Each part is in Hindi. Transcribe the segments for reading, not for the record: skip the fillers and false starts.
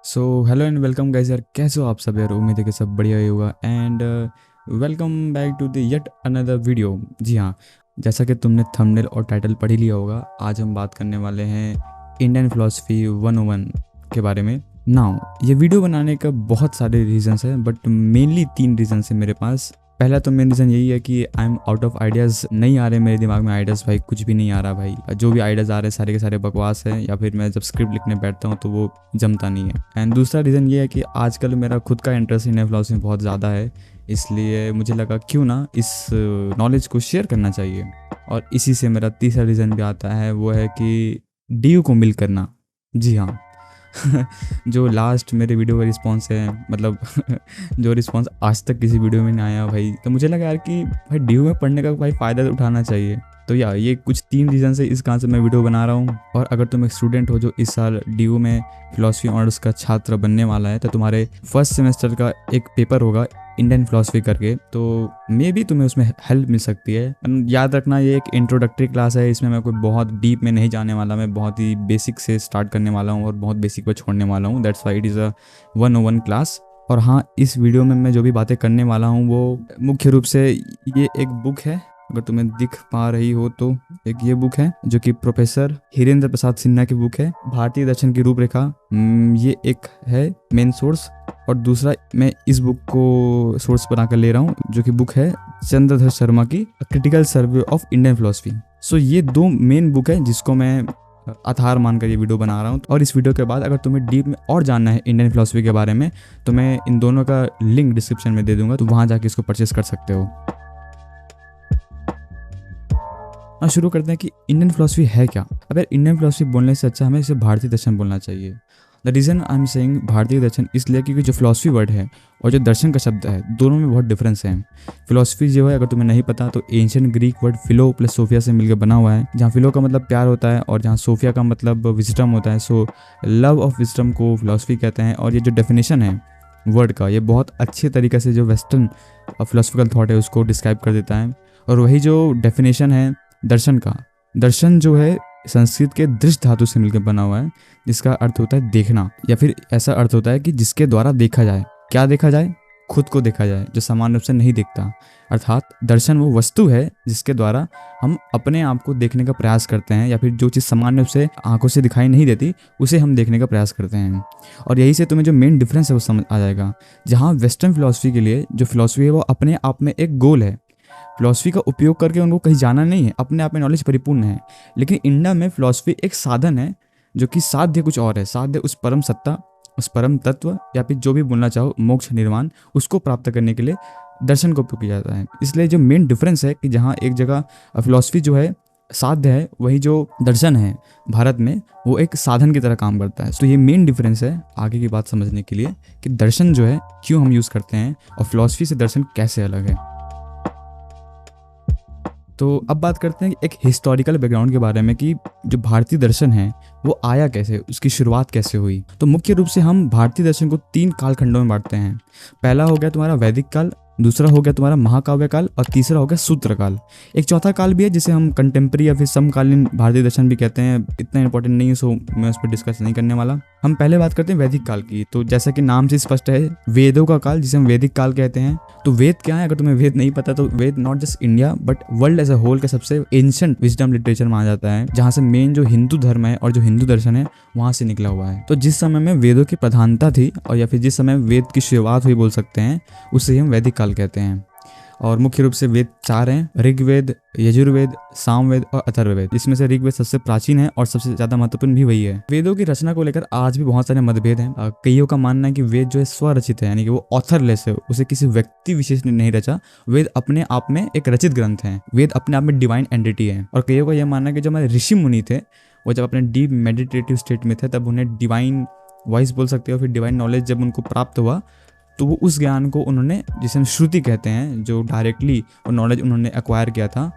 So hello and welcome guys यार, कैसे हो आप सब यार। उम्मीद है कि सब बढ़िया ही होगा and welcome back to the yet another video. जी हाँ, जैसा कि तुमने थंबनेल और टाइटल पढ़ ही लिया होगा, आज हम बात करने वाले हैं इंडियन फिलोसफी 101 के बारे में। नाउ ये वीडियो बनाने का बहुत सारे रीजंस हैं, बट मेनली 3 रीजंस हैं मेरे पास। पहला तो मेन रीज़न यही है कि I am out of ideas, नहीं आ रहे मेरे दिमाग में आइडियाज़ भाई, कुछ भी नहीं आ रहा भाई। जो भी आइडियाज़ आ रहे हैं सारे के सारे बकवास है, या फिर मैं जब स्क्रिप्ट लिखने बैठता हूँ तो वो जमता नहीं है। एंड दूसरा रीज़न ये है कि आजकल मेरा खुद का इंटरेस्ट इंडियन फिलोसफी में बहुत ज़्यादा है, इसलिए मुझे लगा क्यों ना इस नॉलेज को शेयर करना चाहिए। और इसी से मेरा तीसरा रीज़न भी आता है, वो है कि डीयू को मिल करना। जी हाँ। जो लास्ट मेरे वीडियो का रिस्पॉन्स है, मतलब जो रिस्पॉन्स आज तक किसी वीडियो में नहीं आया भाई, तो मुझे लगा यार कि भाई ड्यू में पढ़ने का भाई फ़ायदा तो उठाना चाहिए। तो यार ये कुछ 3 रीज़न से इस कारण से मैं वीडियो बना रहा हूँ। और अगर तुम एक स्टूडेंट हो जो इस साल ड्यू में फिलोसफी ऑनर्स का छात्र बनने वाला है, तो तुम्हारे फर्स्ट सेमेस्टर का एक पेपर होगा इंडियन फिलोसफी करके, तो मे भी तुम्हें उसमें हेल्प मिल सकती है। याद रखना ये एक इंट्रोडक्टरी क्लास है, इसमें मैं कोई बहुत डीप में नहीं जाने वाला, मैं बहुत ही बेसिक से स्टार्ट करने वाला हूँ और बहुत बेसिक पर छोड़ने वाला हूँ। That's why it is a 101 class. और हाँ, इस वीडियो में मैं जो भी बातें करने वाला हूँ वो मुख्य रूप से ये एक बुक है, अगर तुम्हें दिख पा रही हो तो, एक ये बुक है जो कि प्रोफेसर हिरेंद्र प्रसाद सिन्हा की बुक है, भारतीय दर्शन की रूपरेखा। ये एक है मेन सोर्स, और दूसरा मैं इस बुक को सोर्स बनाकर ले रहा हूँ जो कि बुक है चंद्रधर शर्मा की critical survey of Indian philosophy. So ये 2 मेन बुक है जिसको मैं आधार मानकर ये वीडियो बना रहा हूँ। और इस वीडियो के बाद अगर तुम्हें डीप में और जानना है इंडियन फिलोसफी के बारे में, तो मैं इन दोनों का लिंक डिस्क्रिप्शन में दे दूंगा, तो वहाँ जाके इसको परचेस कर सकते हो। हाँ, शुरू करते हैं कि इंडियन फिलोसफी है क्या। अब यार, इंडियन फिलोसफी बोलने से अच्छा हमें इसे भारतीय दर्शन बोलना चाहिए। The reason I am saying भारतीय दर्शन इसलिए क्योंकि जो फिलोसफी वर्ड है और जो दर्शन का शब्द है, दोनों में बहुत डिफरेंस है। फिलोसफी जो है, अगर तुम्हें नहीं पता, तो ancient Greek word philo plus sophia से मिलकर बना हुआ है, जहाँ फिलो का मतलब प्यार होता है और जहाँ सोफिया का मतलब विजडम होता है। सो लव ऑफ विजडम को फिलोसफी कहते हैं। और ये जो डेफिनेशन है वर्ड का, ये बहुत अच्छे तरीके से जो वेस्टर्न फिलोसफिकल थॉट है उसको डिस्क्राइब कर देता है। और वही जो डेफिनेशन है दर्शन का, दर्शन जो है संस्कृत के दृश्य धातु से मिलकर बना हुआ है, जिसका अर्थ होता है देखना, या फिर ऐसा अर्थ होता है कि जिसके द्वारा देखा जाए। क्या देखा जाए? खुद को देखा जाए, जो सामान्य रूप से नहीं दिखता। अर्थात दर्शन वो वस्तु है जिसके द्वारा हम अपने आप को देखने का प्रयास करते हैं, या फिर जो चीज़ सामान्य रूप से आंखों से दिखाई नहीं देती उसे हम देखने का प्रयास करते हैं। और यही से तुम्हें जो मेन डिफरेंस है वो समझ आ जाएगा। जहाँ वेस्टर्न फिलोसफी के लिए जो फिलोसफी है वो अपने आप में एक गोल है, फिलॉसफी का उपयोग करके उनको कहीं जाना नहीं है, अपने आप में नॉलेज परिपूर्ण है। लेकिन इंडिया में फिलॉसफी एक साधन है जो कि साध्य कुछ और है, साध्य उस परम सत्ता, उस परम तत्व, या फिर जो भी बोलना चाहो मोक्ष निर्वाण, उसको प्राप्त करने के लिए दर्शन का उपयोग किया जाता है। इसलिए जो मेन डिफरेंस है कि जहाँ एक जगह फिलॉसफी जो है साध्य है, वही जो दर्शन है भारत में वो एक साधन की तरह काम करता है। तो ये मेन डिफरेंस है आगे की बात समझने के लिए कि दर्शन जो है क्यों हम यूज़ करते हैं और फिलॉसफी से दर्शन कैसे अलग है। तो अब बात करते हैं एक हिस्टोरिकल बैकग्राउंड के बारे में कि जो भारतीय दर्शन है वो आया कैसे, उसकी शुरुआत कैसे हुई। तो मुख्य रूप से हम भारतीय दर्शन को 3 कालखंडों में बांटते हैं। पहला हो गया तुम्हारा वैदिक काल, दूसरा हो गया तुम्हारा महाकाव्य काल, और तीसरा हो गया सूत्र काल। एक चौथा काल भी है जिसे हम कंटेम्प्रेरी या फिर समकालीन भारतीय दर्शन भी कहते हैं। इतना इंपॉर्टेंट नहीं है, सो मैं उस पर डिस्कस नहीं करने वाला। हम पहले बात करते हैं वैदिक काल की। तो जैसा कि नाम से स्पष्ट है, वेदों का काल, जिसे हम वैदिक काल कहते हैं। तो वेद क्या है, अगर तुम्हें वेद नहीं पता, तो Veda not just India but world as a whole का सबसे एंशिएंट विजडम लिटरेचर माना जाता है, जहाँ से मेन जो हिंदू धर्म है और जो हिंदू दर्शन है वहाँ से निकला हुआ है। तो जिस समय में वेदों की प्रधानता थी, और या फिर जिस समय वेद की शुरुआत हुई बोल सकते हैं, उसे हम वैदिक काल कहते हैं। और मुख्य रूप से वेद 4 हैं, ऋग्वेद, यजुर्वेद, सामवेद और अथर्ववेद। इसमें से ऋग्वेद सबसे प्राचीन है और सबसे ज्यादा महत्वपूर्ण भी वही है। वेदों की रचना को लेकर आज भी बहुत सारे मतभेद हैं। कईयों का मानना है कि वेद जो है स्वरचित है, यानी कि वो ऑथरलेस है, उसे किसी व्यक्ति विशेष ने नहीं रचा। वेद अपने आप में एक रचित ग्रंथ है, वेद अपने आप में डिवाइन एंटिटी है। और कईयों का यह मानना है कि जो हमारे ऋषि मुनि थे वो जब अपने डीप मेडिटेटिव स्टेट में थे, तब उन्हें डिवाइन वॉइस बोल सकते हो, फिर डिवाइन नॉलेज जब उनको प्राप्त हुआ, तो वो उस ज्ञान को उन्होंने, जिसे हम श्रुति कहते हैं, जो डायरेक्टली वो नॉलेज उन्होंने एक्वायर किया था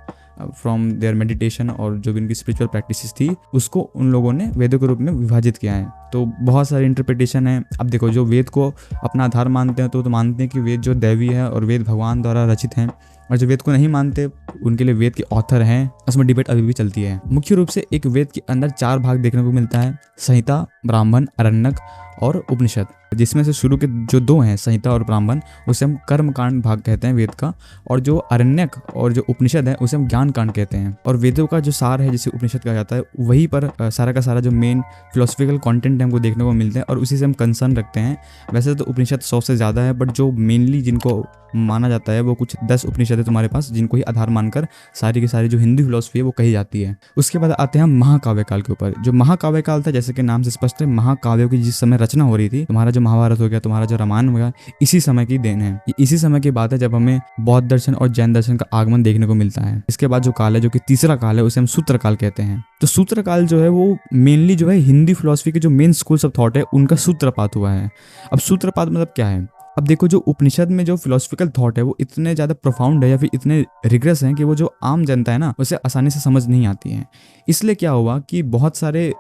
फ्रॉम देयर मेडिटेशन और जो भी उनकी स्पिरिचुअल प्रैक्टिसेस थी, उसको उन लोगों ने वेदों के रूप में विभाजित किया है। तो बहुत सारे इंटरप्रिटेशन है। अब देखो, जो वेद को अपना आधार मानते हैं तो मानते हैं कि वेद जो दैवी है और वेद भगवान द्वारा रचित हैं, और जो वेद को नहीं मानते उनके लिए वेद के ऑथर हैं, उसमें डिबेट अभी भी चलती है। मुख्य रूप से एक वेद के अंदर 4 भाग देखने को मिलता है, संहिता, ब्राह्मण, आरण्यक और उपनिषद, जिसमें से शुरू के जो 2 हैं संहिता और ब्राह्मण उसे हम कर्मकांड भाग कहते हैं वेद का, और जो आरण्यक और जो उपनिषद है उसे हम ज्ञान कांड कहते हैं। और वेदों का जो सार है जिसे उपनिषद कहा जाता है वहीं पर सारा का सारा जो मेन फिलोसफिकल कंटेंट है हमको देखने को मिलते हैं और उसी से हम कंसर्न रखते हैं। वैसे तो उपनिषद 100 से ज़्यादा है, बट जो मेनली जिनको माना जाता है वो कुछ 10 उपनिषद है तुम्हारे पास, जिनको ही आधार मानकर सारी की सारी जो हिंदू फिलोसफी है वो कही जाती है। उसके बाद आते हैं हम महाकाव्य काल के ऊपर। जो महाकाव्य काल था, जैसे कि नाम से स्पष्ट है, महाकाव्यों की जिस समय रचना हो रही थी, तुम्हारा जो महाभारत हो गया, तुम्हारा जो रामायण हो गया, इसी समय की देन है। इसी समय की बात है जब हमें बौद्ध दर्शन और जैन दर्शन का आगमन देखने को मिलता है। इसके बाद जो काल है, जो कि तीसरा काल है, उसे हम सूत्र काल कहते हैं। तो सूत्र काल जो है वो मेनली जो है हिंदी फिलोसफी के जो मेन स्कूल्स ऑफ थॉट है उनका सूत्रपात हुआ है। अब सूत्रपात मतलब क्या है? अब देखो, जो उपनिषद में जो फिलोसफिकल थॉट है वो इतने ज़्यादा प्रोफाउंड है या फिर इतने रिग्रेस हैं कि वो जो आम जनता है ना उसे आसानी से समझ नहीं आती है। इसलिए क्या हुआ कि बहुत सारे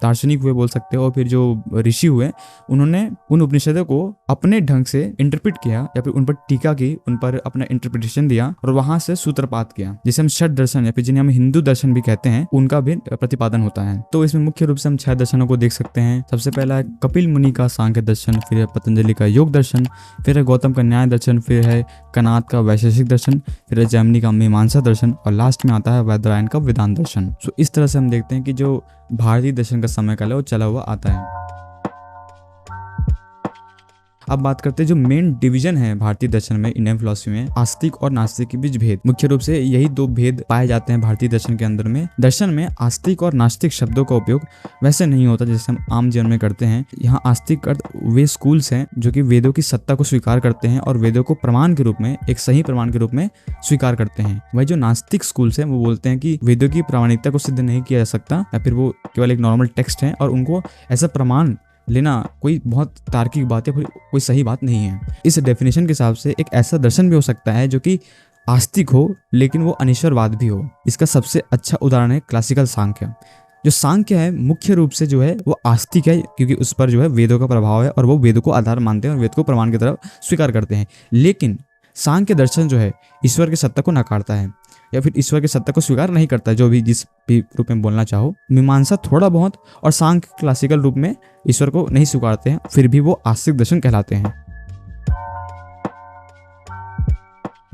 दार्शनिक हुए बोल सकते हो और फिर जो ऋषि हुए उन्होंने उन उपनिषदों को अपने ढंग से इंटरप्रेट किया या फिर उन पर टीका की, उन पर अपना इंटरप्रिटेशन दिया और वहां से सूत्रपात किया, जिसे हम षट दर्शन या फिर जिन्हें हम हिंदू दर्शन भी कहते हैं, उनका भी प्रतिपादन होता है। तो इसमें मुख्य रूप से हम 6 दर्शनों को देख सकते हैं। सबसे पहला है कपिल मुनि का सांख्य दर्शन, फिर है पतंजलि का योग दर्शन, फिर है गौतम का न्याय दर्शन, फिर है कनाद का वैशेषिक दर्शन, फिर है जैमिनी का मीमांसा दर्शन और लास्ट में आता है वैदरायण का वेदांत दर्शन। तो इस तरह से हम देखते हैं कि जो भारतीय दर्शन का समय काल है वो चला हुआ आता है। अब बात करते हैं जो मेन डिवीजन है भारतीय दर्शन में, इंडियन फिलोसफी में, आस्तिक और नास्तिक के बीच भेद। मुख्य रूप से यही 2 भेद पाए जाते हैं भारतीय दर्शन के अंदर में। दर्शन में आस्तिक और नास्तिक शब्दों का उपयोग वैसे नहीं होता जैसे हम आम जीवन में करते हैं। यहाँ आस्तिक अर्थ वे स्कूल्स हैं जो कि वेदों की सत्ता को स्वीकार करते हैं और वेदों को प्रमाण के रूप में, एक सही प्रमाण के रूप में स्वीकार करते हैं। वही जो नास्तिक स्कूल्स हैं वो बोलते हैं कि वेदों की प्रामाणिकता को सिद्ध नहीं किया जा सकता या फिर वो केवल एक नॉर्मल टेक्स्ट है और उनको ऐसा प्रमाण लेना कोई बहुत तार्किक बात है, कोई सही बात नहीं है। इस डेफिनेशन के हिसाब से एक ऐसा दर्शन भी हो सकता है जो कि आस्तिक हो लेकिन वो अनिश्वरवाद भी हो। इसका सबसे अच्छा उदाहरण है क्लासिकल सांख्य। जो सांख्य है मुख्य रूप से जो है वो आस्तिक है क्योंकि उस पर जो है वेदों का प्रभाव है और वो वेदों को आधार मानते हैं और वेद को प्रमाण की तरफ स्वीकार करते हैं। लेकिन सांख्य दर्शन जो है ईश्वर की सत्ता को नकारता है या फिर ईश्वर की सत्ता को स्वीकार नहीं करता, जो भी जिस भी रूप में बोलना चाहो। मीमांसा थोड़ा बहुत और सांख्य क्लासिकल रूप में ईश्वर को नहीं स्वीकारते हैं, फिर भी वो आस्तिक दर्शन कहलाते हैं।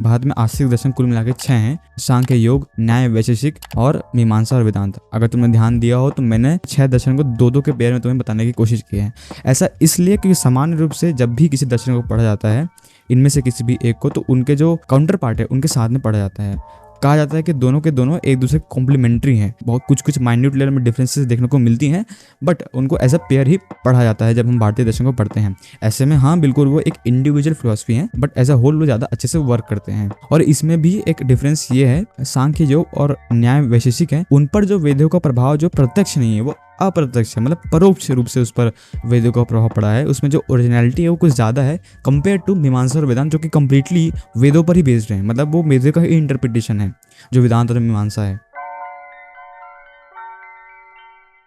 भारत में आस्तिक दर्शन कुल मिलाकर 6 हैं: सांख्य, योग, न्याय, वैशेषिक और मीमांसा और वेदांत। अगर तुमने ध्यान दिया हो तो मैंने 6 दर्शन को 2-2 के पेयर में तुम्हें बताने की कोशिश की है। ऐसा इसलिए क्योंकि सामान्य रूप से जब भी किसी दर्शन को पढ़ा जाता है, इनमें से किसी भी एक को, तो उनके जो काउंटर पार्ट है उनके साथ में पढ़ा जाता है। कहा जाता है कि दोनों के दोनों एक दूसरे कॉम्प्लीमेंट्री हैं। बहुत कुछ माइन्यूट लेवल में डिफरेंसेस देखने को मिलती हैं, बट उनको एज अ पेयर ही पढ़ा जाता है जब हम भारतीय दर्शन को पढ़ते हैं। ऐसे में हाँ बिल्कुल वो एक इंडिविजुअल फिलोसफी है, बट एज अ होल वो ज़्यादा अच्छे से वर्क करते हैं। और इसमें भी एक डिफरेंस ये है, सांख्य, योग और न्याय वैशेषिक है, उन पर जो वेदों का प्रभाव जो प्रत्यक्ष नहीं है वो अप्रत्यक्ष है, मतलब परोक्ष रूप से उस पर वेदों का प्रभाव पड़ा है। उसमें जो ओरिजिनलिटी है वो कुछ ज़्यादा है कंपेयर टू मीमांसा और वेदांत, जो कि कम्प्लीटली वेदों पर ही बेस्ड है। मतलब वो वेदों का ही इंटरप्रिटेशन है जो वेदांत और मीमांसा है।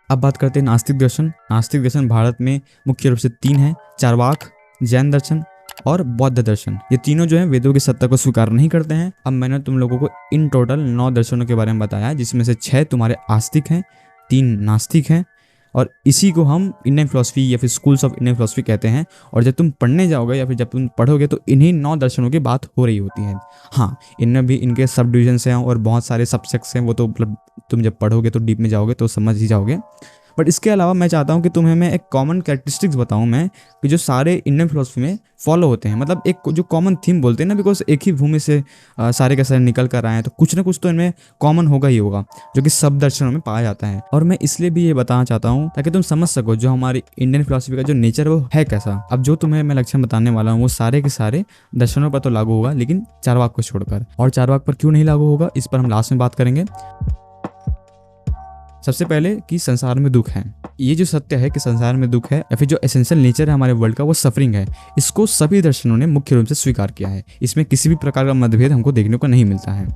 अब बात करते हैं नास्तिक दर्शन। नास्तिक दर्शन भारत में मुख्य रूप से 3 है: चार्वाक, जैन दर्शन और बौद्ध दर्शन। ये तीनों जो है वेदों की सत्ता को स्वीकार नहीं करते हैं। अब मैंने तुम लोगों को इन टोटल 9 दर्शनों के बारे में बताया, जिसमें से 6 तुम्हारे आस्तिक हैं, 3 नास्तिक हैं और इसी को हम इंडियन फिलोसफी या फिर स्कूल्स ऑफ इंडियन फिलोसफी कहते हैं। और जब तुम पढ़ने जाओगे या फिर जब तुम पढ़ोगे तो इन्हीं 9 दर्शनों की बात हो रही होती है। हाँ, इनमें भी इनके सब डिविजन्स हैं और बहुत सारे सबसेक्ट्स हैं, वो तो मतलब तुम जब पढ़ोगे तो डीप में जाओगे तो समझ ही जाओगे। बट इसके अलावा मैं चाहता हूँ कि तुम्हें मैं एक कॉमन कैरेक्टरिस्टिक्स बताऊँ मैं कि जो सारे इंडियन फिलोसफी में फॉलो होते हैं, मतलब एक जो कॉमन थीम बोलते हैं ना, बिकॉज एक ही भूमि से सारे के सारे निकल कर आए हैं, तो कुछ ना कुछ तो इनमें कॉमन होगा ही होगा जो कि सब दर्शनों में पाया जाता है। और मैं इसलिए भी ये बताना चाहता हूँ ताकि तुम समझ सको जो हमारी इंडियन फिलोसफी का जो नेचर वो है कैसा। अब जो तुम्हें मैं लक्षण बताने वाला हूँ वो सारे के सारे दर्शनों पर तो लागू होगा, लेकिन चार्वाक को छोड़कर। और चार्वाक पर क्यों नहीं लागू होगा इस पर हम लास्ट में बात करेंगे। सबसे पहले कि संसार में दुख है। ये जो सत्य है कि संसार में दुख है या फिर जो एसेंशियल नेचर है हमारे वर्ल्ड का वो सफरिंग है, इसको सभी दर्शनों ने मुख्य रूप से स्वीकार किया है। इसमें किसी भी प्रकार का मतभेद हमको देखने को नहीं मिलता है।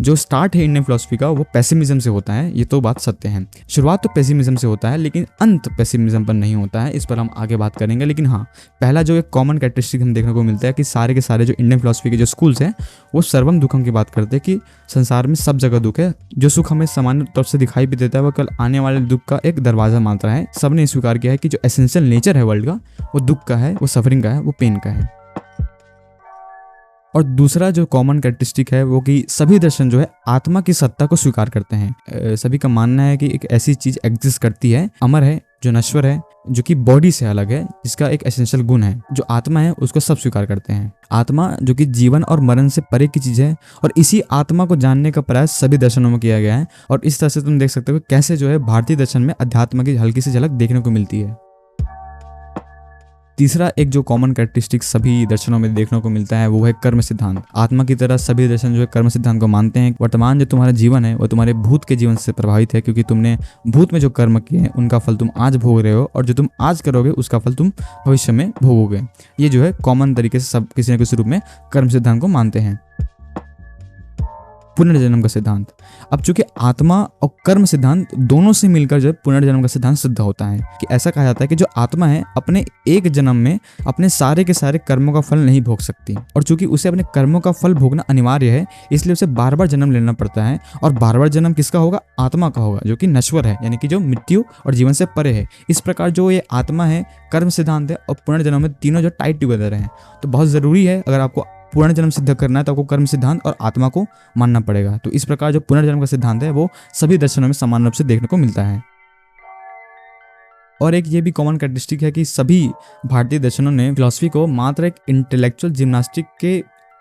जो स्टार्ट है इंडियन फिलोसफी का वो पेसिमिज्म से होता है, ये तो बात सत्य है। शुरुआत तो पेसिमिज्म से होता है लेकिन अंत पेसिमिज्म पर नहीं होता है, इस पर हम आगे बात करेंगे। लेकिन हाँ, पहला जो एक कॉमन कैरेक्टरिस्टिक हम देखने को मिलता है कि सारे के सारे जो इंडियन फिलोसफी के जो स्कूल्स हैं वो सर्वम दुखम की बात करते हैं कि संसार में सब जगह दुख है। जो सुख हमें सामान्य तौर से दिखाई भी देता है, वो कल आने वाले दुख का एक दरवाजा मात्र है। सबने स्वीकार किया है कि जो एसेंशियल नेचर है वर्ल्ड का, वो दुख का है, वो सफरिंग का है, वो पेन का है। और दूसरा जो कॉमन कैरेक्टरिस्टिक है वो कि सभी दर्शन जो है आत्मा की सत्ता को स्वीकार करते हैं। सभी का मानना है कि एक ऐसी चीज एग्जिस्ट करती है, अमर है, जो नश्वर है, जो कि बॉडी से अलग है, जिसका एक एसेंशियल गुण है। जो आत्मा है उसको सब स्वीकार करते हैं। आत्मा जो कि जीवन और मरण से परे की चीज है, और इसी आत्मा को जानने का प्रयास सभी दर्शनों में किया गया है। और इस तरह से तुम देख सकते हो कैसे जो है भारतीय दर्शन में अध्यात्म की हल्की सी झलक देखने को मिलती है। तीसरा एक जो कॉमन कैरेक्टरिस्टिक सभी दर्शनों में देखने को मिलता है वो है कर्म सिद्धांत। आत्मा की तरह सभी दर्शन जो है कर्म सिद्धांत को मानते हैं। वर्तमान जो तुम्हारा जीवन है वो तुम्हारे भूत के जीवन से प्रभावित है, क्योंकि तुमने भूत में जो कर्म किए हैं उनका फल तुम आज भोग रहे हो, और जो तुम आज करोगे उसका फल तुम भविष्य में भोगोगे। ये जो है कॉमन तरीके से सब किसी न किसी रूप में कर्म सिद्धांत को मानते हैं। पुनर्जन्म का सिद्धांत। अब चूंकि आत्मा और कर्म सिद्धांत दोनों से मिलकर जो पुनर्जन्म का सिद्धांत सिद्ध होता है कि ऐसा कहा जाता है कि जो आत्मा है अपने एक जन्म में अपने सारे के सारे कर्मों का फल नहीं भोग सकती, और चूंकि उसे अपने कर्मों का फल भोगना अनिवार्य है, इसलिए उसे बार बार जन्म लेना पड़ता है। और बार बार जन्म किसका होगा? आत्मा का होगा, जो कि नश्वर है, यानी कि जो मृत्यु और जीवन से परे है। इस प्रकार जो ये आत्मा है, कर्म सिद्धांत है और पुनर्जन्म में तीनों जो टाइट टुगेदर है। तो बहुत जरूरी है, अगर आपको पुनर्जन्म सिद्ध करना है तो आपको कर्म सिद्धांत और आत्मा को मानना पड़ेगा। तो इस प्रकार जो पुनर्जन्म का सिद्धांत है वो सभी दर्शनों में समान रूप से देखने को मिलता है। और एक ये भी कॉमन कैरेक्टरिस्टिक है कि सभी भारतीय दर्शनों ने फिलॉसफी को मात्र एक इंटेलेक्चुअल जिम्नास्टिक के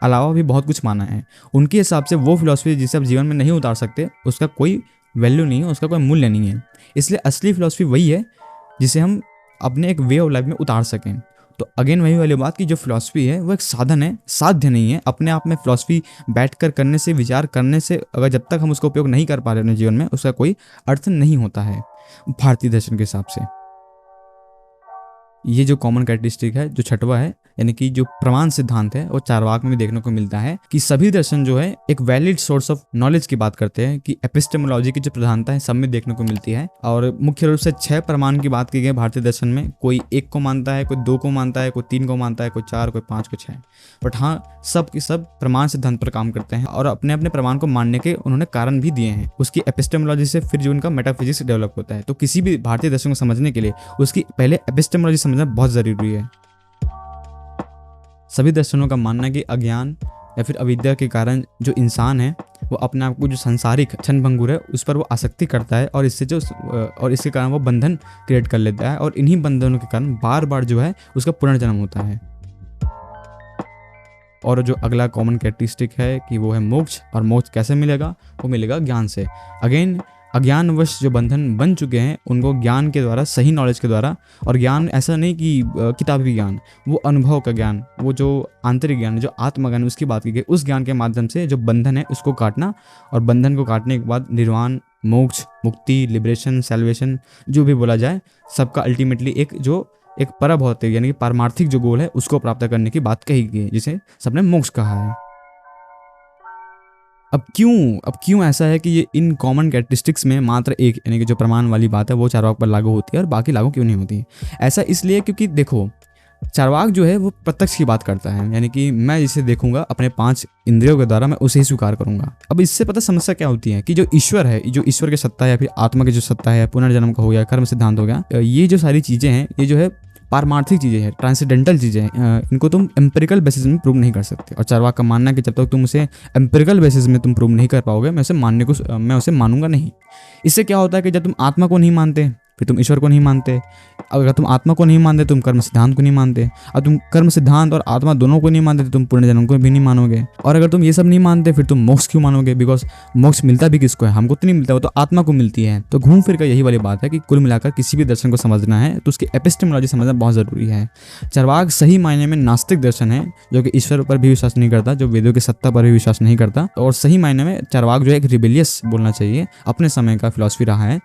अलावा भी बहुत कुछ माना है। उनके हिसाब से वो फिलॉसफी जिसे आप जीवन में नहीं उतार सकते, उसका कोई वैल्यू नहीं है, उसका कोई मूल्य नहीं है। इसलिए असली फिलॉसफी वही है जिसे हम अपने एक वे ऑफ लाइफ में उतार सकें। तो अगेन वही वाली बात कि जो फिलॉसफी है वो एक साधन है, साध्य नहीं है। अपने आप में फिलॉसफी बैठकर करने से, विचार करने से, अगर जब तक हम उसका उपयोग नहीं कर पा रहे अपने जीवन में, उसका कोई अर्थ नहीं होता है भारतीय दर्शन के हिसाब से। ये जो कॉमन कैरेक्टरिस्टिक है, जो छठवा है, यानी कि जो प्रमाण सिद्धांत है, वो चारवाक में भी देखने को मिलता है कि सभी दर्शन जो है एक वैलिड सोर्स ऑफ नॉलेज की बात करते हैं, कि एपिस्टेमोलॉजी की जो प्रधानता है सब में देखने को मिलती है। और मुख्य रूप से 6 प्रमाण की बात की गई भारतीय दर्शन में। कोई 1 को मानता है, कोई 2 को मानता है, कोई 3 को मानता है, कोई 4, कोई 5, कोई 6। बट हाँ, सब के सब प्रमाण सिद्धांत पर काम करते हैं और अपने अपने प्रमाण को मानने के उन्होंने कारण भी दिए हैं। उसकी एपिस्टेमोलॉजी से फिर जो उनका मेटाफिजिक्स डेवलप होता है। तो किसी भी भारतीय दर्शन को समझने के लिए उसकी पहले एपिस्टेमोलॉजी समझना बहुत जरूरी है। सभी दर्शनों का मानना है कि अज्ञान या फिर अविद्या के कारण जो इंसान है वो अपने आप को जो सांसारिक क्षणभंगुर है उस पर वो आसक्ति करता है, और इससे जो और इसके कारण वो बंधन क्रिएट कर लेता है, और इन्हीं बंधनों के कारण बार बार जो है उसका पुनर्जन्म होता है। और जो अगला कॉमन कैरेक्टरिस्टिक है कि वो है मोक्ष। और मोक्ष कैसे मिलेगा? वो मिलेगा ज्ञान से। अगेन अज्ञानवश जो बंधन बन चुके हैं उनको ज्ञान के द्वारा, सही नॉलेज के द्वारा, और ज्ञान ऐसा नहीं कि किताबी ज्ञान, वो अनुभव का ज्ञान, वो जो आंतरिक ज्ञान, जो आत्मज्ञान, उसकी बात की गई, उस ज्ञान के माध्यम से जो बंधन है उसको काटना, और बंधन को काटने के बाद निर्वाण, मोक्ष, मुक्ति, लिबरेशन, सैल्वेशन, जो भी बोला जाए, सबका अल्टीमेटली एक परभौतिक यानी कि पारमार्थिक जो गोल है उसको प्राप्त करने की बात कही गई है, जिसे सबने मोक्ष कहा है। अब क्यों ऐसा है कि ये इन कॉमन कैरेक्टरिस्टिक्स में मात्र एक, यानी कि जो प्रमाण वाली बात है वो चारवाक पर लागू होती है और बाकी लागू क्यों नहीं होती? ऐसा इसलिए क्योंकि देखो, चारवाक जो है वो प्रत्यक्ष की बात करता है, यानी कि मैं जिसे देखूंगा अपने 5 इंद्रियों के द्वारा मैं उसे ही स्वीकार करूंगा। अब इससे पता समस्या क्या होती है कि जो ईश्वर है, जो ईश्वर की सत्ता है, फिर आत्मा की जो सत्ता है, पुनर्जन्म का हो गया, कर्म सिद्धांत हो गया, ये जो सारी चीजें हैं, ये जो है पारमार्थिक चीज़ें हैं, ट्रांसेंडेंटल चीज़ें हैं, इनको तुम एम्पिरिकल बेसिस में प्रूव नहीं कर सकते। और चारवाक का मानना है कि जब तक तुम उसे एम्पिरिकल बेसिस में तुम प्रूव नहीं कर पाओगे, मैं उसे मानूंगा नहीं। इससे क्या होता है कि जब तुम आत्मा को नहीं मानते फिर तुम ईश्वर को नहीं मानते। अगर तुम आत्मा को नहीं मानते तुम कर्म सिद्धांत को नहीं मानते, और तुम कर्म सिद्धांत और आत्मा दोनों को नहीं मानते तो तुम पुनर्जन्म को भी नहीं मानोगे। और अगर तुम ये सब नहीं मानते फिर तुम मोक्ष क्यों मानोगे? बिकॉज मोक्ष मिलता भी किसको है? हमको तो नहीं मिलता, वो तो आत्मा को मिलती है। तो घूम फिर कर यही वाली बात है कि कुल मिलाकर किसी भी दर्शन को समझना है तो उसकी एपिस्टेमोलॉजी समझना बहुत जरूरी है। चारवाक सही मायने में नास्तिक दर्शन है, जो कि ईश्वर पर भी विश्वास नहीं करता, जो वेदों की सत्ता पर भी विश्वास नहीं करता। और सही मायने में चारवाक जो है एक रिबेलियस बोलना चाहिए, अपने समय का फिलॉसफी रहा है,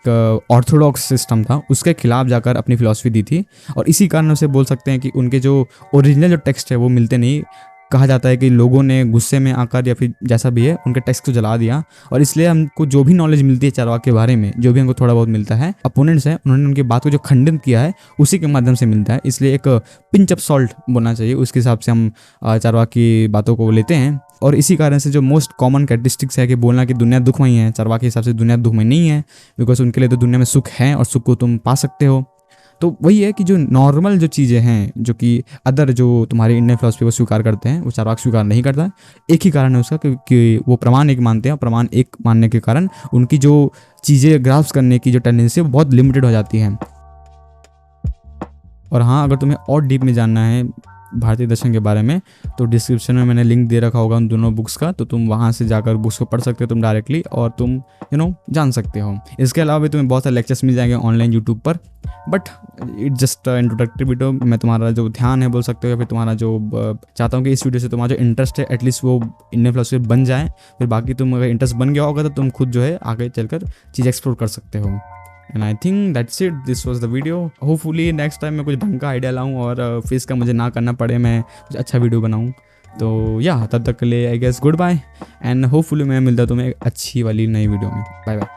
ऑर्थोडॉक्स सिस्टम था, उसके खिलाफ जाकर अपनी फिलॉसफी दी थी। और इसी कारण से बोल सकते हैं कि उनके जो ओरिजिनल जो टेक्स्ट है वो मिलते नहीं। कहा जाता है कि लोगों ने गुस्से में आकर या फिर जैसा भी है उनके टेक्स्ट को जला दिया, और इसलिए हमको जो भी नॉलेज मिलती है चारवाक के बारे में, जो भी हमको थोड़ा बहुत मिलता है, अपोनेंट्स हैं उन्होंने उनकी बात को जो खंडन किया है उसी के माध्यम से मिलता है। इसलिए एक पिंच ऑफ सॉल्ट बोलना चाहिए, उसके हिसाब से हम चारवाक की बातों को लेते हैं। और इसी कारण से जो मोस्ट कॉमन कैरेक्टरिस्टिक्स है कि बोलना कि दुनिया दुखमयी है, चारवाक के हिसाब से दुनिया दुखमय नहीं है, बिकॉज उनके लिए तो दुनिया में सुख है और सुख को तुम पा सकते हो। तो वही है कि जो नॉर्मल जो चीज़ें हैं, जो कि अदर जो तुम्हारे इंडियन फिलोसफी को स्वीकार करते हैं, वो चारवाक स्वीकार नहीं करता। एक ही कारण है उसका कि वो प्रमाण एक मानते हैं, प्रमाण एक मानने के कारण उनकी जो चीज़ें ग्रास्प करने की जो टेंडेंसी है वो बहुत लिमिटेड हो जाती है। और हाँ, अगर तुम्हें और डीप में जानना है भारतीय दर्शन के बारे में तो डिस्क्रिप्शन में मैंने लिंक दे रखा होगा उन दोनों बुक्स का, तो तुम वहाँ से जाकर बुक्स को पढ़ सकते हो तुम डायरेक्टली, और तुम जान सकते हो। इसके अलावा भी तुम्हें बहुत सारे लेक्चर्स मिल जाएंगे ऑनलाइन यूट्यूब पर, but it just introductory video. मैं तुम्हारा जो ध्यान है बोल सकते हो, या फिर तुम्हारा जो चाहता हूँ कि इस वीडियो से तुम्हारा जो इंटरेस्ट है एटलीस्ट वो इंडियन फिलोसफी बन जाए। फिर बाकी तुम अगर इंटरेस्ट बन गया होगा तो तुम खुद जो है आगे चलकर चीज़ एक्सप्लोर कर सकते हो। And I think that's it, this was the video. Hopefully next time मैं कुछ ढंग का आइडिया लाऊं और फिर इसका मुझे ना करना पड़े, मैं कुछ अच्छा वीडियो बनाऊं। तो या तब तक के लिए I guess good bye, and hopefully मैं मिलता तुम्हें एक अच्छी वाली नई वीडियो में। Bye bye.